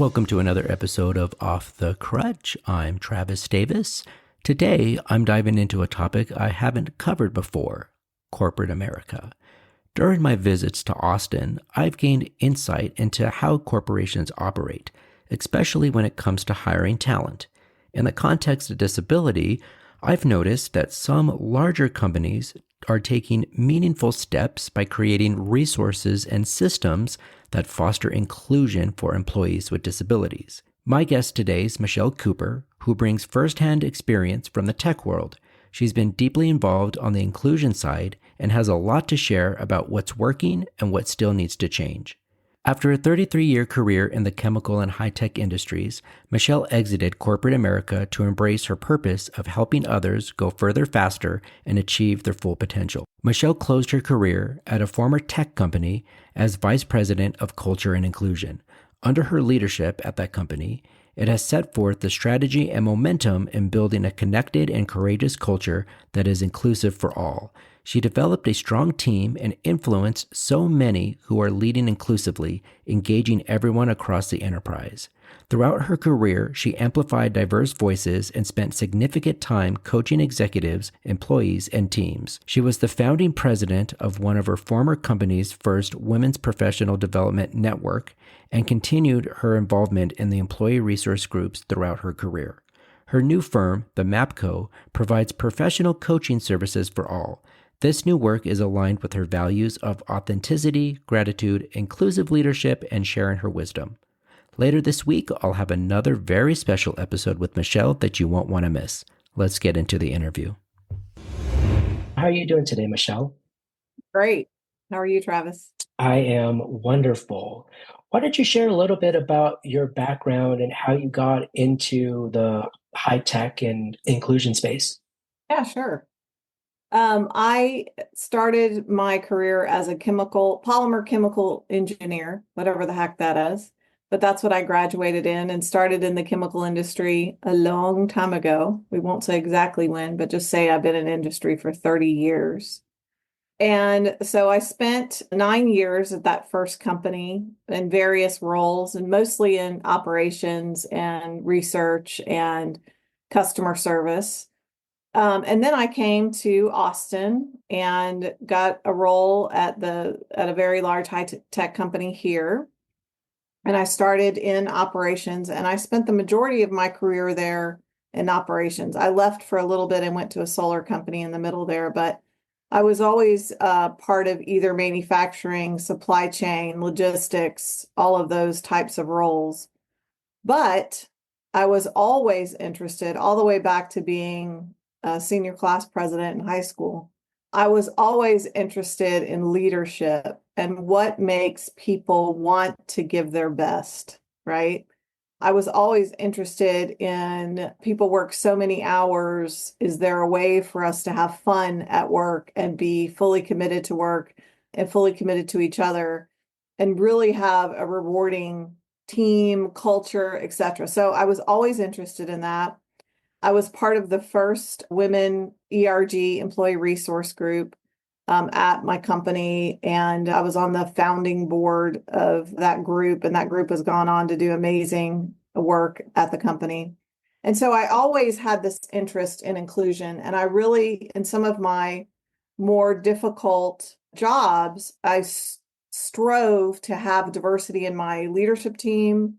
Welcome to another episode of Off the Crutch. I'm Travis Davis. Today, I'm diving into a topic I haven't covered before, corporate America. During my visits to Austin, I've gained insight into how corporations operate, especially when it comes to hiring talent. In the context of disability, I've noticed that some larger companies are taking meaningful steps by creating resources and systems that foster inclusion for employees with disabilities. My guest today is Michelle Cooper, who brings firsthand experience from the tech world. She's been deeply involved on the inclusion side and has a lot to share about what's working and what still needs to change. After a 33-year career in the chemical and high-tech industries, Michelle exited corporate America to embrace her purpose of helping others go further faster and achieve their full potential. Michelle closed her career at a former tech company as Vice President of Culture and Inclusion. Under her leadership at that company, it has set forth the strategy and momentum in building a connected and courageous culture that is inclusive for all. She developed a strong team and influenced so many who are leading inclusively, engaging everyone across the enterprise. Throughout her career, she amplified diverse voices and spent significant time coaching executives, employees, and teams. She was the founding president of one of her former company's first women's professional development network and continued her involvement in the employee resource groups throughout her career. Her new firm, the MAPCO, provides professional coaching services for all. This new work is aligned with her values of authenticity, gratitude, inclusive leadership, and sharing her wisdom. Later this week, I'll have another very special episode with Michelle that you won't want to miss. Let's get into the interview. How are you doing today, Michelle? Great. How are you, Travis? I am wonderful. Why don't you share a little bit about your background and how you got into the high tech and inclusion space? Yeah, sure. I started my career as a polymer chemical engineer, whatever the heck that is. But that's what I graduated in and started in the chemical industry a long time ago. We won't say exactly when, but just say I've been in industry for 30 years. And so I spent 9 years at that first company in various roles and mostly in operations and research and customer service. And then I came to Austin and got a role at a very large high tech company here. And I started in operations, and I spent the majority of my career there in operations. I left for a little bit and went to a solar company in the middle there, but I was always part of either manufacturing, supply chain, logistics, all of those types of roles. But I was always interested, all the way back to being a senior class president in high school. I was always interested in leadership and what makes people want to give their best, right? I was always interested in people work so many hours. Is there a way for us to have fun at work and be fully committed to work and fully committed to each other and really have a rewarding team, culture, etc. So I was always interested in that. I was part of the first women ERG employee resource group at my company, and I was on the founding board of that group, and that group has gone on to do amazing work at the company. And so I always had this interest in inclusion, and I really, in some of my more difficult jobs, I strove to have diversity in my leadership team.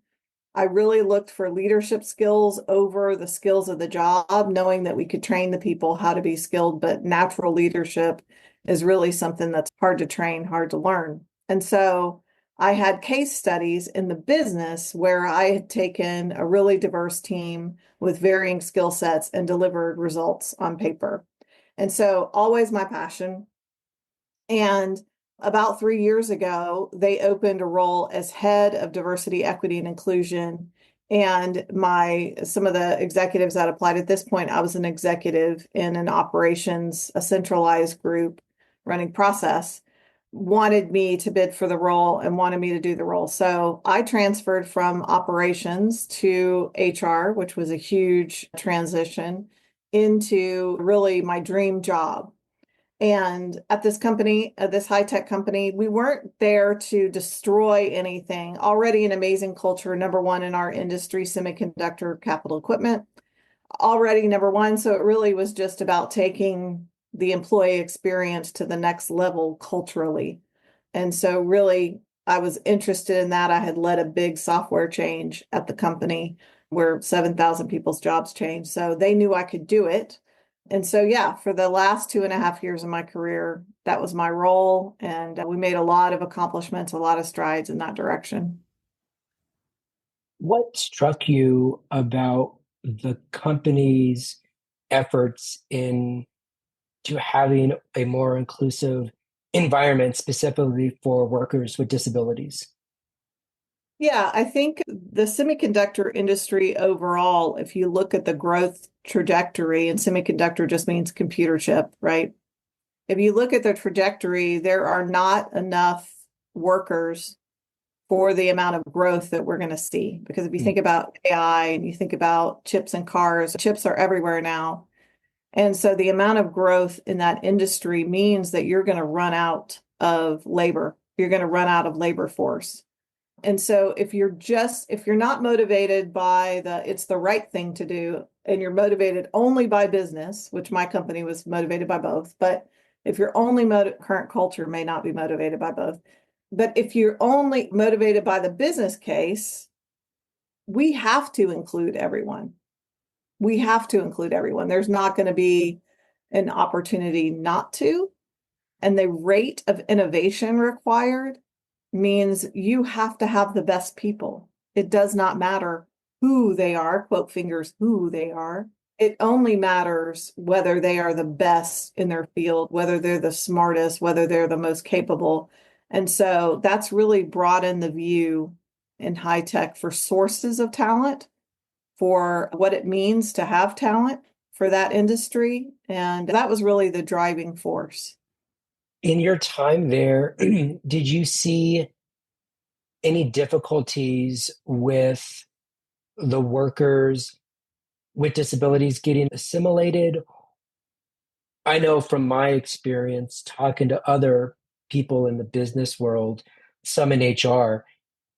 I really looked for leadership skills over the skills of the job, knowing that we could train the people how to be skilled, but natural leadership is really something that's hard to train, hard to learn. And so I had case studies in the business where I had taken a really diverse team with varying skill sets and delivered results on paper. And so always my passion. And about 3 years ago, they opened a role as head of diversity, equity, and inclusion. And some of the executives that applied at this point, I was an executive in an operations, a centralized group running process, wanted me to bid for the role and wanted me to do the role. So I transferred from operations to HR, which was a huge transition, into really my dream job. And at this company, this high tech company, we weren't there to destroy anything. Already an amazing culture, number one in our industry, semiconductor capital equipment, already number one. So it really was just about taking the employee experience to the next level culturally. And so really, I was interested in that. I had led a big software change at the company where 7,000 people's jobs changed. So they knew I could do it. And so, yeah, for the last 2.5 years of my career, that was my role. And we made a lot of accomplishments, a lot of strides in that direction. What struck you about the company's efforts in to having a more inclusive environment specifically for workers with disabilities? Yeah, I think the semiconductor industry overall, if you look at the growth trajectory, and semiconductor just means computer chip, right? If you look at the trajectory, there are not enough workers for the amount of growth that we're going to see. Because if you Mm. think about AI and you think about chips in cars, chips are everywhere now. And so the amount of growth in that industry means that you're going to run out of labor. You're going to run out of labor force. And so if you're not motivated by it's the right thing to do, and you're motivated only by business, which my company was motivated by both, but if you're only current culture may not be motivated by both. But if you're only motivated by the business case, we have to include everyone. We have to include everyone. There's not going to be an opportunity not to. And the rate of innovation required means you have to have the best people. It does not matter who they are, quote fingers, who they are. It only matters whether they are the best in their field, whether they're the smartest, whether they're the most capable. And so that's really broadened the view in high tech for sources of talent, for what it means to have talent for that industry. And that was really the driving force. In your time there, did you see any difficulties with the workers with disabilities getting assimilated? I know from my experience talking to other people in the business world, some in HR,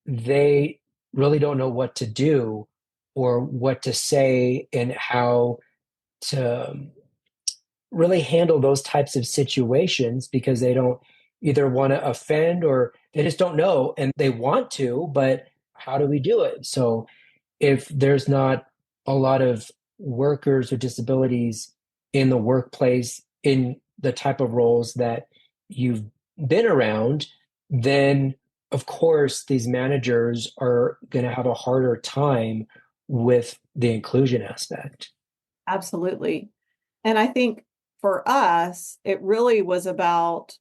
they really don't know what to do or what to say and how to really handle those types of situations because they don't either want to offend or they just don't know and they want to, but how do we do it? So if there's not a lot of workers with disabilities in the workplace in the type of roles that you've been around, then of course these managers are going to have a harder time with the inclusion aspect. Absolutely. And I think for us, it really was about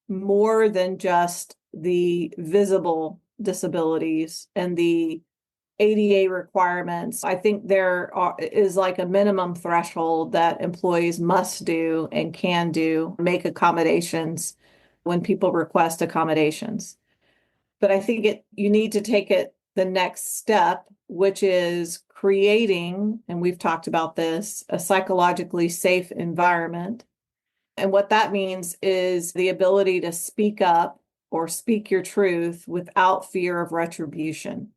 more than just the visible disabilities and the ADA requirements. I think is like a minimum threshold that employees must do and can do, make accommodations when people request accommodations. But I think you need to take it the next step, which is creating, and we've talked about this, a psychologically safe environment. And what that means is the ability to speak up or speak your truth without fear of retribution.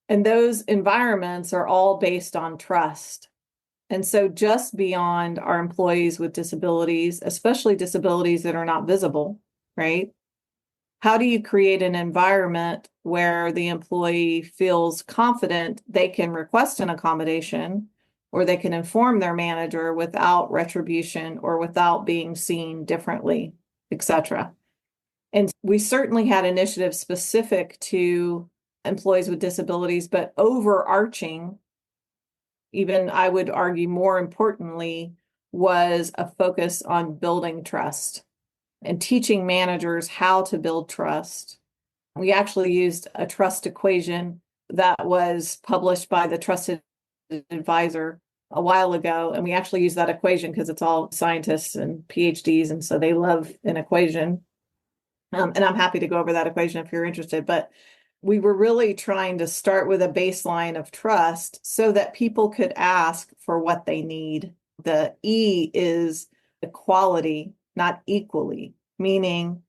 And those environments are all based on trust. And so, just beyond our employees with disabilities, especially disabilities that are not visible, right? How do you create an environment where the employee feels confident they can request an accommodation or they can inform their manager without retribution or without being seen differently, etc.? And we certainly had initiatives specific to employees with disabilities, but overarching, even I would argue more importantly, was a focus on building trust and teaching managers how to build trust. We actually used a trust equation that was published by the Trusted Advisor a while ago. And we actually use that equation because it's all scientists and PhDs. And so they love an equation. And I'm happy to go over that equation if you're interested. But we were really trying to start with a baseline of trust so that people could ask for what they need. The E is equality. not equally, meaning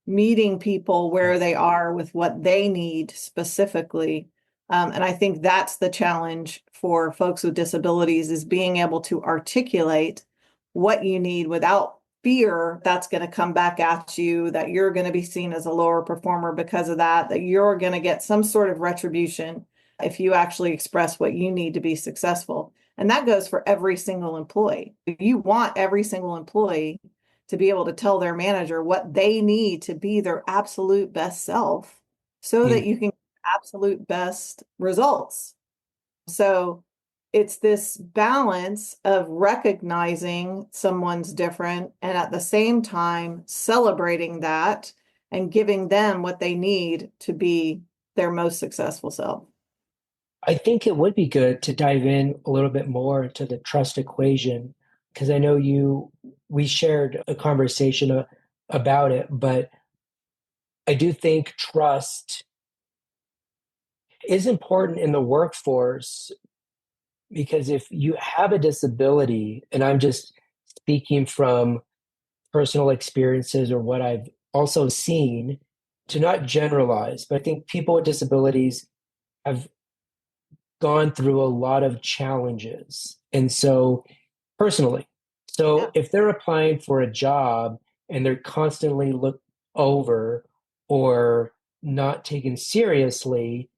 meeting people where they are with what they need specifically. And I think that's the challenge for folks with disabilities is being able to articulate what you need without fear that's going to come back at you, that you're going to be seen as a lower performer because of that, that you're going to get some sort of retribution if you actually express what you need to be successful. And that goes for every single employee. You want every single employee to be able to tell their manager what they need to be their absolute best self so that Mm. you can get absolute best results. So it's this balance of recognizing someone's different and at the same time celebrating that and giving them what they need to be their most successful self. I think it would be good to dive in a little bit more into the trust equation because I know we shared a conversation about it, but I do think trust is important in the workforce because if you have a disability, and I'm just speaking from personal experiences or what I've also seen, to not generalize, but I think people with disabilities have gone through a lot of challenges. And so, personally, Yeah. so if they're applying for a job and they're constantly looked over or not taken seriously,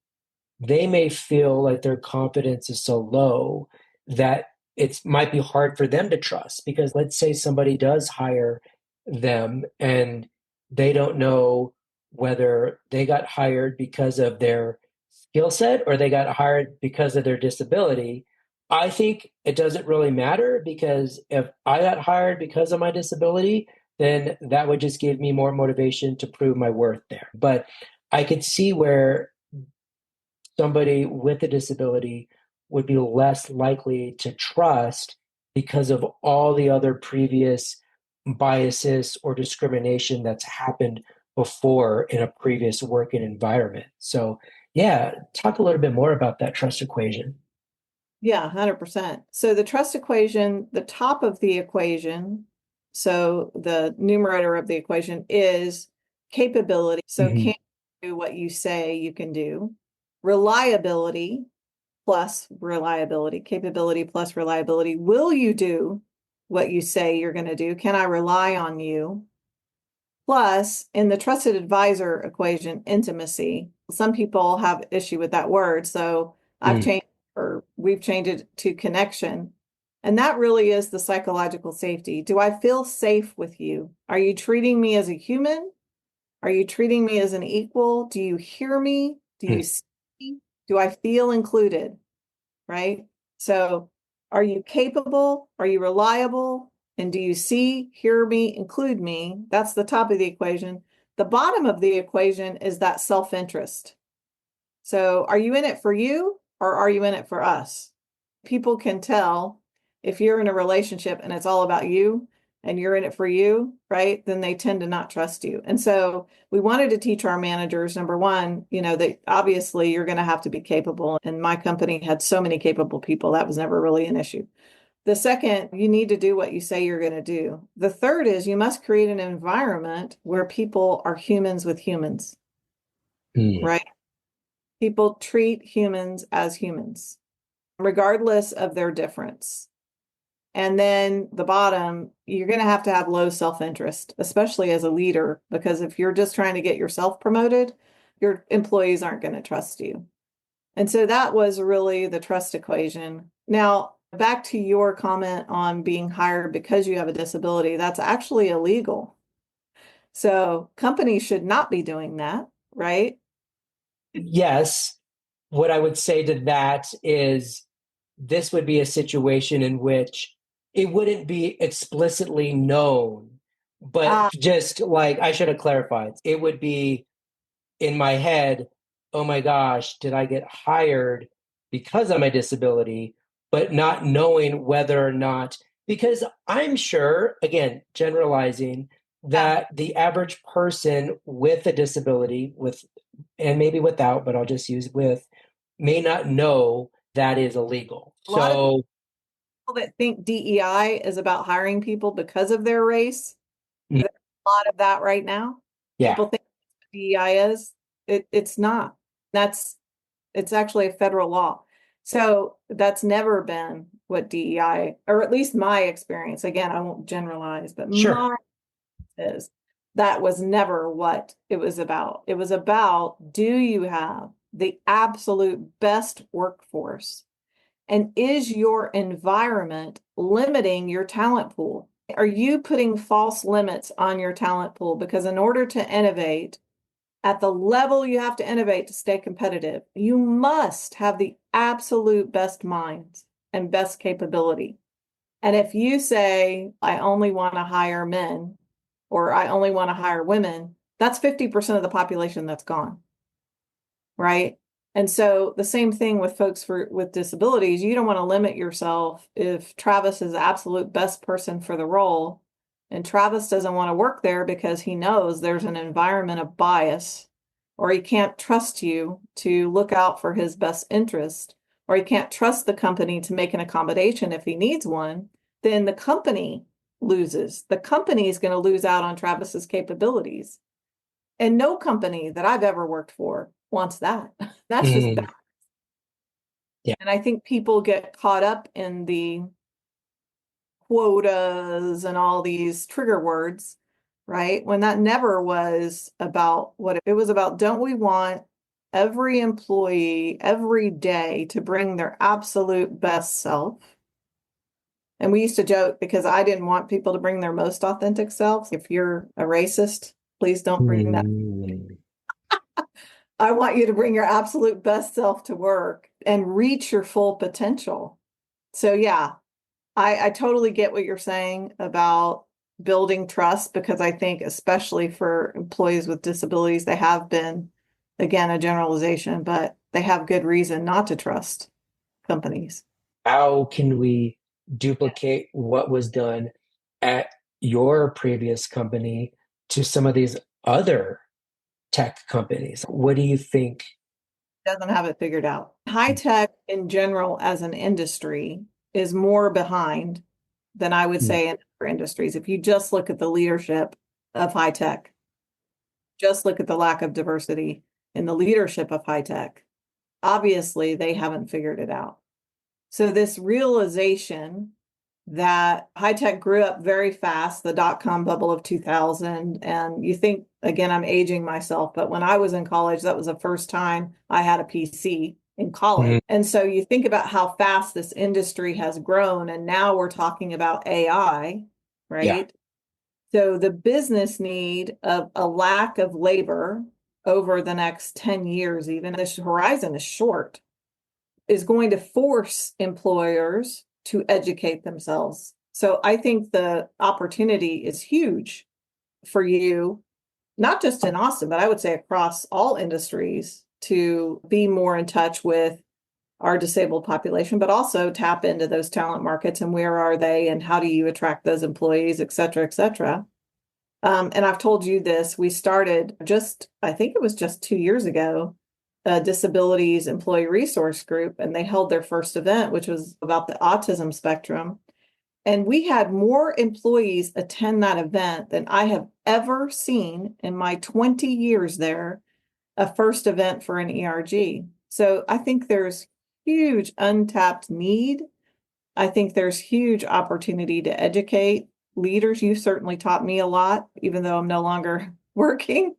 they may feel like their confidence is so low that it might be hard for them to trust because let's say somebody does hire them and they don't know whether they got hired because of their skill set or they got hired because of their disability. I think it doesn't really matter because if I got hired because of my disability, then that would just give me more motivation to prove my worth there. But I could see where somebody with a disability would be less likely to trust because of all the other previous biases or discrimination that's happened before in a previous working environment. So, yeah, talk a little bit more about that trust equation. Yeah, 100%. So the trust equation, the top of the equation, so the numerator of the equation is capability. So Mhm. can you do what you say you can do? Reliability plus reliability, capability plus reliability. Will you do what you say you're going to do? Can I rely on you? Plus, in the trusted advisor equation, intimacy. Some people have issue with that word, so I've Mm. changed or we've changed it to connection. And that really is the psychological safety. Do I feel safe with you? Are you treating me as a human? Are you treating me as an equal? Do you hear me? Do you Mm. see me? Do I feel included? Right? So, are you capable? Are you reliable? And do you see, hear me, include me? That's the top of the equation. The bottom of the equation is that self-interest. So, are you in it for you or are you in it for us? People can tell if you're in a relationship and it's all about you and you're in it for you, right? Then they tend to not trust you. And so we wanted to teach our managers, number one, that obviously you're going to have to be capable. And my company had so many capable people, that was never really an issue. The second, you need to do what you say you're going to do. The third is you must create an environment where people are humans with humans, Mm. right? People treat humans as humans, regardless of their difference. And then the bottom, you're going to have low self-interest, especially as a leader, because if you're just trying to get yourself promoted, your employees aren't going to trust you. And so that was really the trust equation. Now, back to your comment on being hired because you have a disability, that's actually illegal. So companies should not be doing that, right? Yes, what I would say to that is this would be a situation in which it wouldn't be explicitly known, but Ah, just like I should have clarified, it would be in my head, oh my gosh, did I get hired because of my disability, but not knowing whether or not, because I'm sure, again, generalizing, yeah. that the average person with a disability, with and maybe without, but I'll just use with, may not know that is illegal. A lot of So, people that think DEI is about hiring people because of their race lot of that right now. Yeah, People think DEI is. It's not. That's it's actually a federal law. So that's never been what DEI, or at least my experience. Again, I won't generalize, but sure. my is that was never what it was about. It was about, do you have the absolute best workforce? And is your environment limiting your talent pool? Are you putting false limits on your talent pool? Because in order to innovate at the level you have to innovate to stay competitive, you must have the absolute best minds and best capability. And if you say, I only want to hire men or I only want to hire women, that's 50% of the population that's gone, right? And so the same thing with folks with disabilities, you don't want to limit yourself if Travis is the absolute best person for the role and Travis doesn't want to work there because he knows there's an environment of bias or he can't trust you to look out for his best interest or he can't trust the company to make an accommodation if he needs one, then the company loses. The company is going to lose out on Travis's capabilities. And no company that I've ever worked for wants that. That's just bad. Mhm. Yeah. And I think people get caught up in the quotas and all these trigger words, right? When that never was about what it was about. Don't we want every employee every day to bring their absolute best self? And we used to joke because I didn't want people to bring their most authentic selves. If you're a racist, please don't bring that. Mm. I want you to bring your absolute best self to work and reach your full potential. So yeah, I totally get what you're saying about building trust because I think especially for employees with disabilities, they have been, again, a generalization, but they have good reason not to trust companies. How can we duplicate what was done at your previous company to some of these other tech companies? What do you think? Doesn't have it figured out. High tech in general as an industry is more behind than I would Mm. say in other industries. If you just look at the leadership of high tech, just look at the lack of diversity in the leadership of high tech, obviously they haven't figured it out. So this realization that high tech grew up very fast, the dot-com bubble of 2000. And you think, again, I'm aging myself, but when I was in college, that was the first time I had a PC in college. Mhm. And so you think about how fast this industry has grown. And now we're talking about AI, Yeah. right? So the business need of a lack of labor over the next 10 years, even this horizon is short, is going to force employers to educate themselves. So I think the opportunity is huge for you, not just in Austin, but I would say across all industries to be more in touch with our disabled population, but also tap into those talent markets and where are they and how do you attract those employees, et cetera, et cetera. And I've told you this, we started just, I think it was just 2 years ago, a disabilities employee resource group, and they held their first event, which was about the autism spectrum. And we had more employees attend that event than I have ever seen in my 20 years there, a first event for an ERG. So I think there's huge untapped need. I think there's huge opportunity to educate leaders. You certainly taught me a lot, even though I'm no longer working,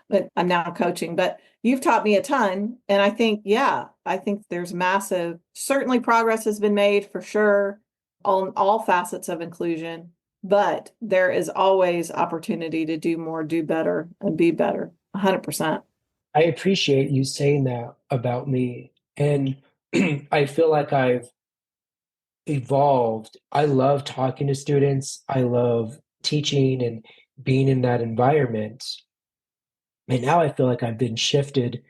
but I'm now coaching. But you've taught me a ton. And I think, yeah, I think there's massive, certainly progress has been made for sure on all facets of inclusion, but there is always opportunity to do more, do better, and be better. 100%. I appreciate you saying that about me. And I feel like I've evolved. I love talking to students. I love teaching and being in that environment. And now I feel like I've been shifted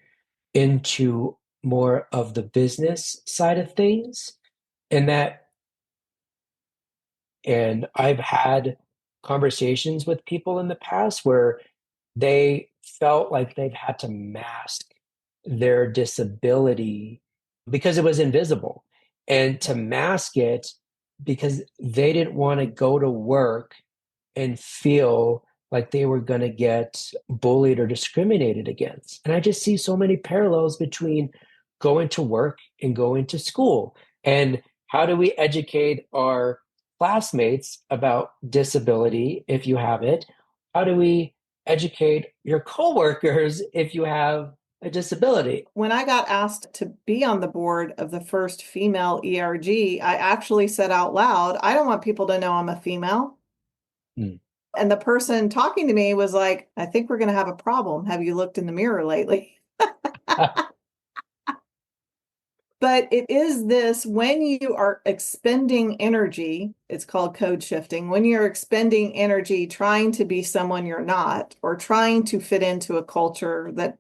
into more of the business side of things. And that, and I've had conversations with people in the past where they felt like they've had to mask their disability because it was invisible and to mask it because they didn't want to go to work and feel like they were going to get bullied or discriminated against. And I just see so many parallels between going to work and going to school. And how do we educate our classmates about disability if you have it? How do we educate your coworkers if you have a disability? When I got asked to be on the board of the first female ERG, I actually said out loud, I don't want people to know I'm a female. Hmm. And the person talking to me was like, I think we're going to have a problem. Have you looked in the mirror lately? But it is this when you are expending energy, it's called code shifting. When you're expending energy trying to be someone you're not, or trying to fit into a culture that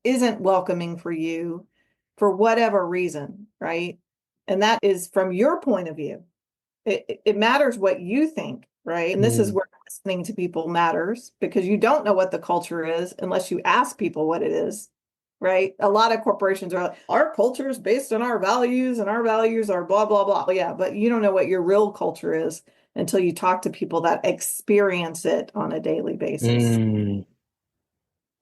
isn't welcoming for you for whatever reason, right? And that is from your point of view. It matters what you think, right? And this is Hmm. where listening to people matters because you don't know what the culture is unless you ask people what it is, right? A lot of corporations are like, our culture is based on our values and our values are blah, blah, blah. Yeah, but you don't know what your real culture is until you talk to people that experience it on a daily basis. Hmm.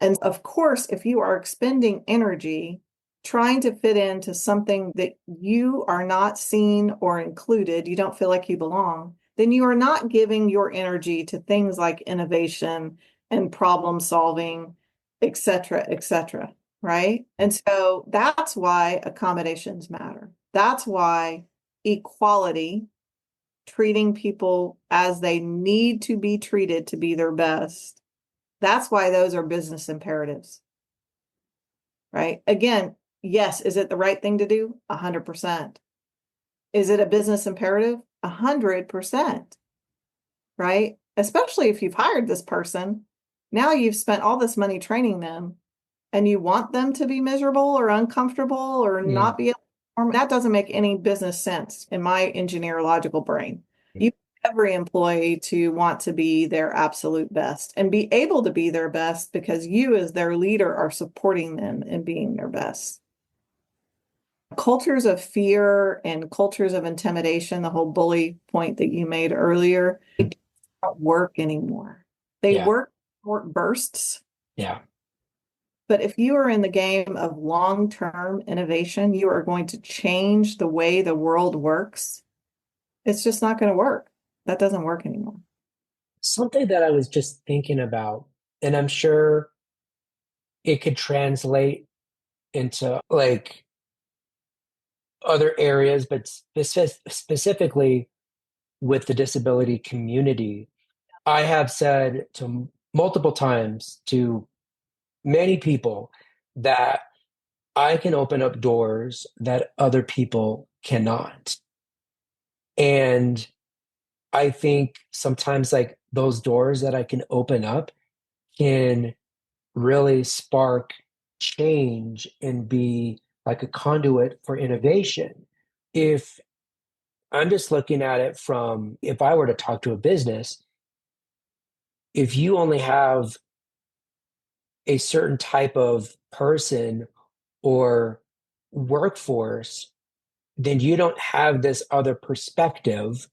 And of course, if you are expending energy trying to fit into something that you are not seen or included, you don't feel like you belong, then you are not giving your energy to things like innovation and problem solving, et cetera, right? And so that's why accommodations matter. That's why equality, treating people as they need to be treated to be their best, that's why those are business imperatives, right? Again, yes, is it the right thing to do? 100%. Is it a business imperative? 100%, right? Especially if you've hired this person. Now you've spent all this money training them and you want them to be miserable or uncomfortable or Hmm. not be able to perform. That doesn't make any business sense in my engineer logical brain. You want every employee to want to be their absolute best and be able to be their best because you as their leader are supporting them in being their best. Cultures of fear and cultures of intimidation, the whole bully point that you made earlier, they don't work anymore. They Yeah. work short bursts. Yeah. But if you are in the game of long-term innovation, you are going to change the way the world works. It's just not going to work. That doesn't work anymore. Something that I was just thinking about, and I'm sure it could translate into like other areas, but specifically with the disability community. I have said to multiple times to many people that I can open up doors that other people cannot. And I think sometimes like those doors that I can open up can really spark change and be like a conduit for innovation. If I'm just looking at it from if I were to talk to a business, if you only have a certain type of person or workforce, then you don't have this other perspective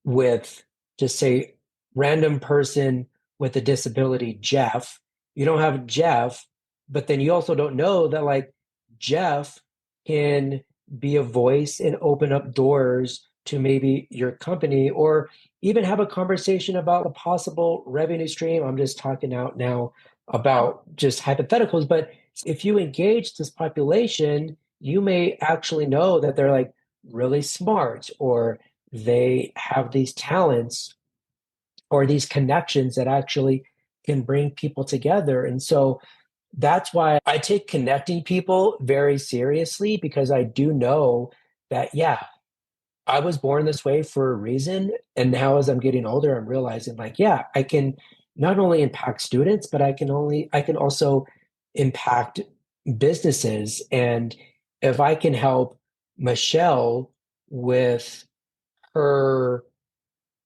with just say random person with a disability, Jeff. You don't have Jeff, but then you also don't know that like Jeff can be a voice and open up doors to maybe your company or even have a conversation about a possible revenue stream. I'm just talking out now about just hypotheticals, but if you engage this population, you may actually know that they're like really smart or they have these talents or these connections that actually can bring people together. And so that's why I take connecting people very seriously because I do know that, yeah, I was born this way for a reason. And now as I'm getting older, I'm realizing like, yeah, I can not only impact students, but I can also impact businesses. And if I can help Michelle with her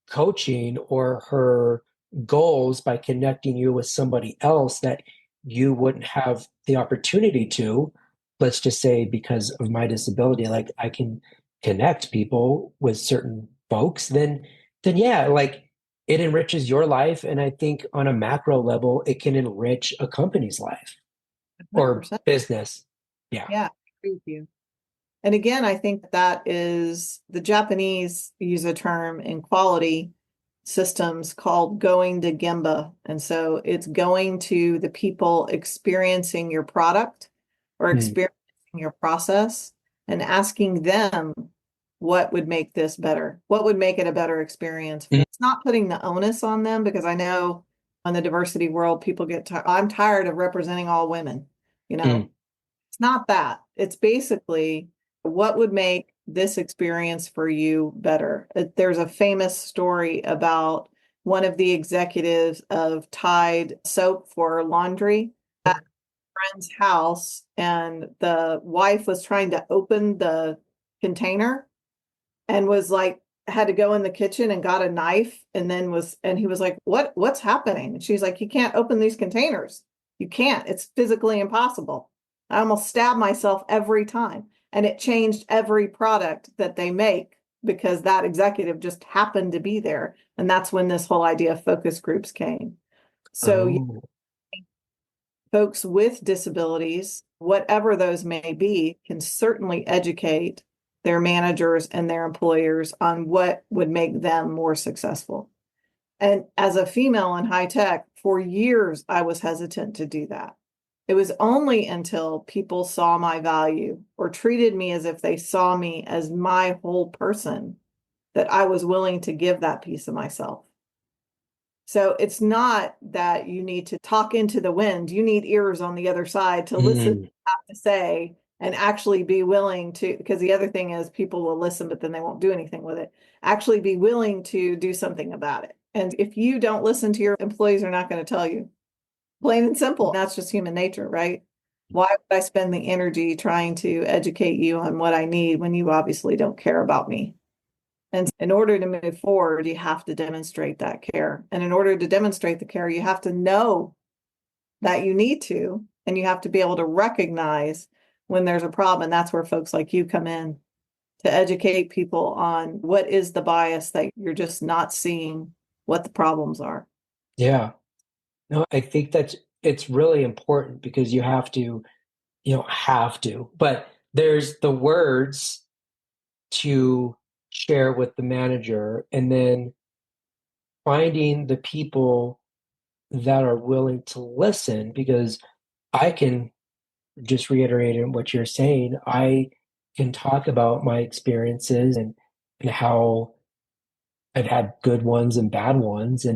coaching or her goals by connecting you with somebody else that you wouldn't have the opportunity to, let's just say because of my disability, like I can connect people with certain folks, then yeah, like it enriches your life. And I think on a macro level, it can enrich a company's life or 100%. business. Yeah. Yeah, I agree with you. And again, I think that is the Japanese use a term in quality systems called going to Gemba. And so it's going to the people experiencing your product or Mm, experiencing your process and asking them what would make this better? What would make it a better experience mm, for? It's not putting the onus on them because I know in the diversity world, people get tired. I'm tired of representing all women. You mm, know, it's not that. It's basically what would make this experience for you better. There's a famous story about one of the executives of Tide soap for laundry at a friend's house, and the wife was trying to open the container and was like had to go in the kitchen and got a knife and then was and he was like, what's happening? And she's like, you can't open these containers. You can't. It's physically impossible. I almost stab myself every time. And it changed every product that they make because that executive just happened to be there. And that's when this whole idea of focus groups came. So oh, folks with disabilities, whatever those may be, can certainly educate their managers and their employers on what would make them more successful. And as a female in high tech, for years, I was hesitant to do that. It was only until people saw my value or treated me as if they saw me as my whole person that I was willing to give that piece of myself. So it's not that you need to talk into the wind. You need ears on the other side to listen to mm, what I have to say and actually be willing to, because the other thing is people will listen, but then they won't do anything with it. Actually be willing to do something about it. And if you don't listen to your employees, are not going to tell you. Plain and simple. That's just human nature, right? Why would I spend the energy trying to educate you on what I need when you obviously don't care about me? And in order to move forward, you have to demonstrate that care. And in order to demonstrate the care, you have to know that you need to, and you have to be able to recognize when there's a problem. And that's where folks like you come in to educate people on what is the bias that you're just not seeing what the problems are. yeah. No, I think that's it's really important because you don't have to, but there's the words to share with the manager and then finding the people that are willing to listen because I can just reiterate what you're saying. I can talk about my experiences and how I've had good ones and bad ones.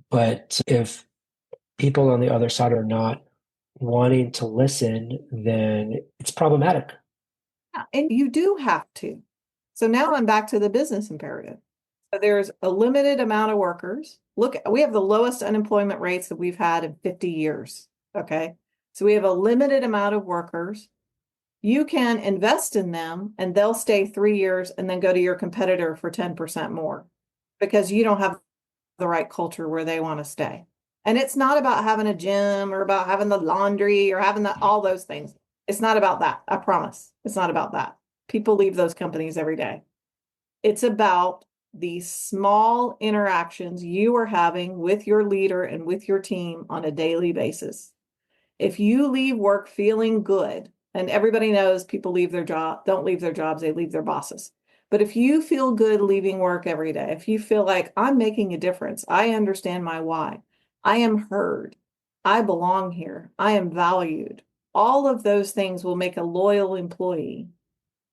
But if people on the other side are not wanting to listen, then it's problematic. And you do have to. So now I'm back to the business imperative. So there's a limited amount of workers. Look, we have the lowest unemployment rates that we've had in 50 years. Okay. So we have a limited amount of workers. You can invest in them and they'll stay 3 years and then go to your competitor for 10% more because you don't have the right culture where they want to stay. And it's not about having a gym or about having the laundry or having all those things. It's not about that. I promise. It's not about that. People leave those companies every day. It's about these small interactions you are having with your leader and with your team on a daily basis. If you leave work feeling good, and everybody knows people leave their job, don't leave their jobs, they leave their bosses. But if you feel good leaving work every day, if you feel like I'm making a difference, I understand my why, I am heard, I belong here, I am valued, all of those things will make a loyal employee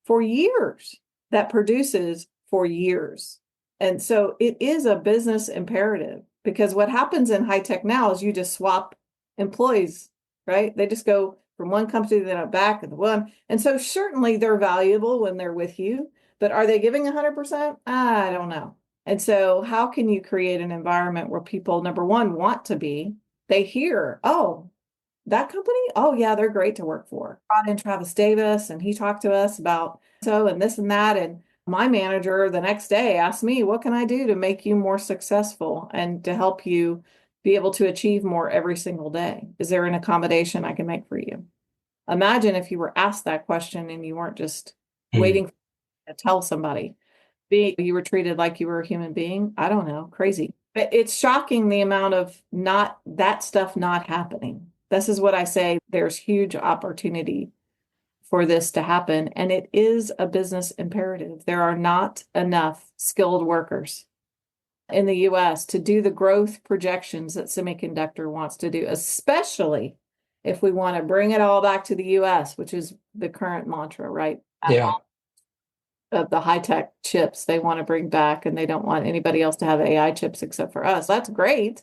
for years that produces for years. And so it is a business imperative because what happens in high tech now is you just swap employees, right? They just go from one company to the back and the one. And so certainly they're valuable when they're with you, but are they giving 100%? I don't know. And so how can you create an environment where people, number one, want to be, they hear, oh, that company? Oh, yeah, they're great to work for. Brought in Travis Davis and he talked to us about so and this and that. And my manager the next day asked me, what can I do to make you more successful and to help you be able to achieve more every single day? Is there an accommodation I can make for you? Imagine if you were asked that question and you weren't just Mm, waiting to tell somebody. You were treated like you were a human being. I don't know, crazy. But it's shocking the amount of not that stuff not happening. This is what I say. There's huge opportunity for this to happen, and it is a business imperative. There are not enough skilled workers in the US to do the growth projections that semiconductor wants to do, especially if we want to bring it all back to the US, which is the current mantra, right? Yeah. Of the high tech chips they want to bring back, and they don't want anybody else to have AI chips except for us. That's great.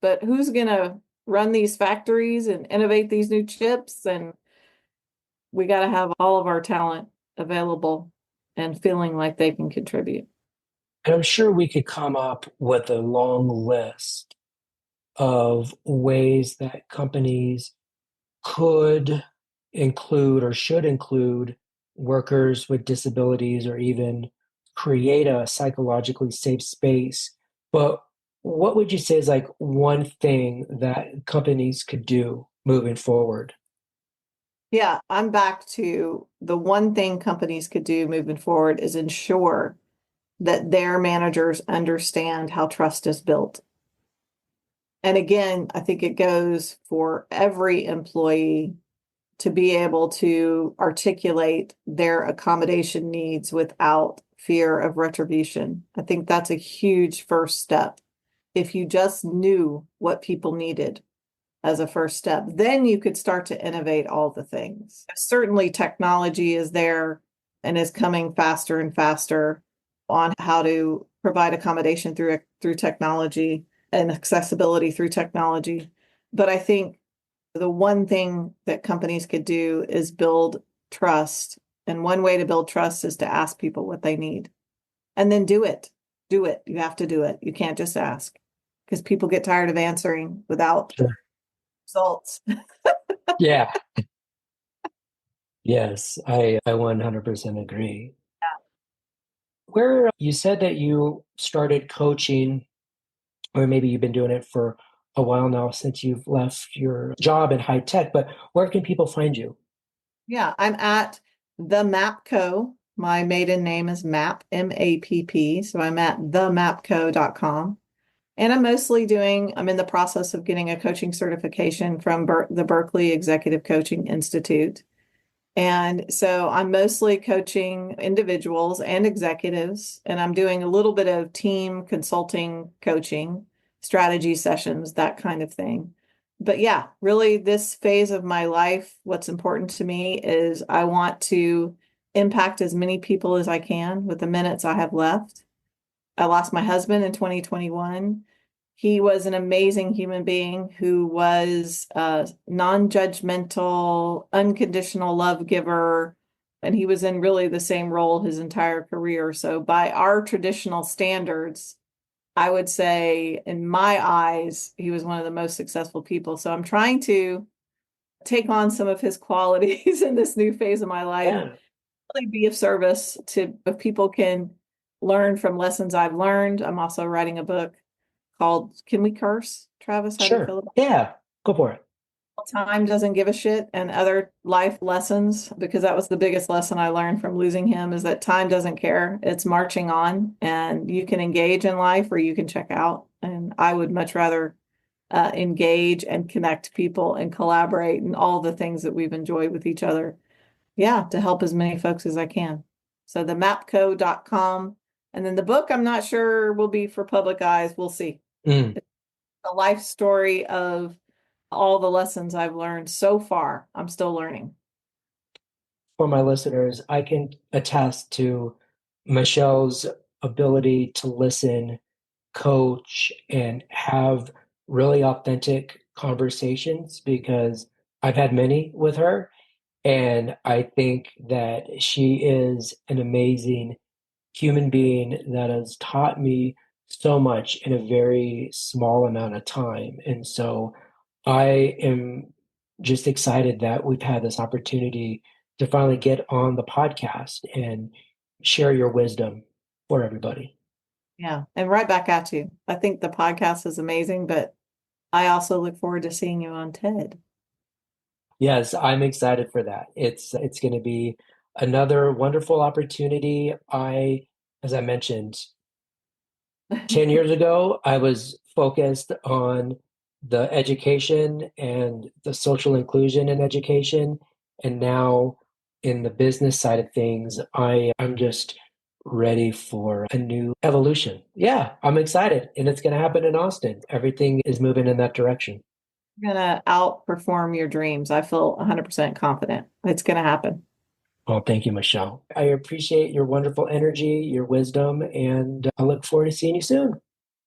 But who's going to run these factories and innovate these new chips? And we got to have all of our talent available and feeling like they can contribute. And I'm sure we could come up with a long list of ways that companies could include or should include workers with disabilities or even create a psychologically safe space. But what would you say is like one thing that companies could do moving forward? Yeah, I'm back to the one thing companies could do moving forward is ensure that their managers understand how trust is built. And again, I think it goes for every employee to be able to articulate their accommodation needs without fear of retribution. I think that's a huge first step. If you just knew what people needed as a first step, then you could start to innovate all the things. Certainly, technology is there and is coming faster and faster on how to provide accommodation through technology and accessibility through technology. But I think the one thing that companies could do is build trust. And one way to build trust is to ask people what they need and then do it. Do it. You have to do it. You can't just ask because people get tired of answering without Sure. results. Yeah. Yes, I 100% agree. Where you said that you started coaching, or maybe you've been doing it for a while now since you've left your job in high tech, but where can people find you? Yeah, I'm at the Mapco. My maiden name is Map, M-A-P-P. So I'm at themapco.com. And I'm in the process of getting a coaching certification from the Berkeley Executive Coaching Institute. And so I'm mostly coaching individuals and executives, and I'm doing a little bit of team consulting coaching, strategy sessions, that kind of thing. But yeah, really, this phase of my life, what's important to me is I want to impact as many people as I can with the minutes I have left. I lost my husband in 2021. He was an amazing human being who was a non-judgmental, unconditional love giver, and he was in really the same role his entire career. So by our traditional standards, I would say in my eyes, he was one of the most successful people. So I'm trying to take on some of his qualities in this new phase of my life, Yeah, really be of service to if people can learn from lessons I've learned. I'm also writing a book called Can We Curse? Travis, how do you sure. feel about Yeah, go for it. time doesn't give a shit and other life lessons? Because that was the biggest lesson I learned from losing him is that time doesn't care. It's marching on and you can engage in life or you can check out. And I would much rather engage and connect people and collaborate and all the things that we've enjoyed with each other. Yeah, to help as many folks as I can. So the mapco.com. And then the book, I'm not sure will be for public eyes. We'll see. Mm. A life story of all the lessons I've learned so far. I'm still learning. For my listeners, I can attest to Michelle's ability to listen, coach, and have really authentic conversations because I've had many with her. And I think that she is an amazing human being that has taught me so much in a very small amount of time. And so I am just excited that we've had this opportunity to finally get on the podcast and share your wisdom for everybody. Yeah. And right back at you. I think the podcast is amazing, but I also look forward to seeing you on TED. Yes, I'm excited for that. It's going to be another wonderful opportunity. As I mentioned, 10 years ago, I was focused on the education and the social inclusion in education. And now in the business side of things, I'm just ready for a new evolution. Yeah, I'm excited. And it's going to happen in Austin. Everything is moving in that direction. You're gonna outperform your dreams. I feel 100% confident it's gonna happen. Well, thank you, Michelle. I appreciate your wonderful energy, your wisdom, and I look forward to seeing you soon.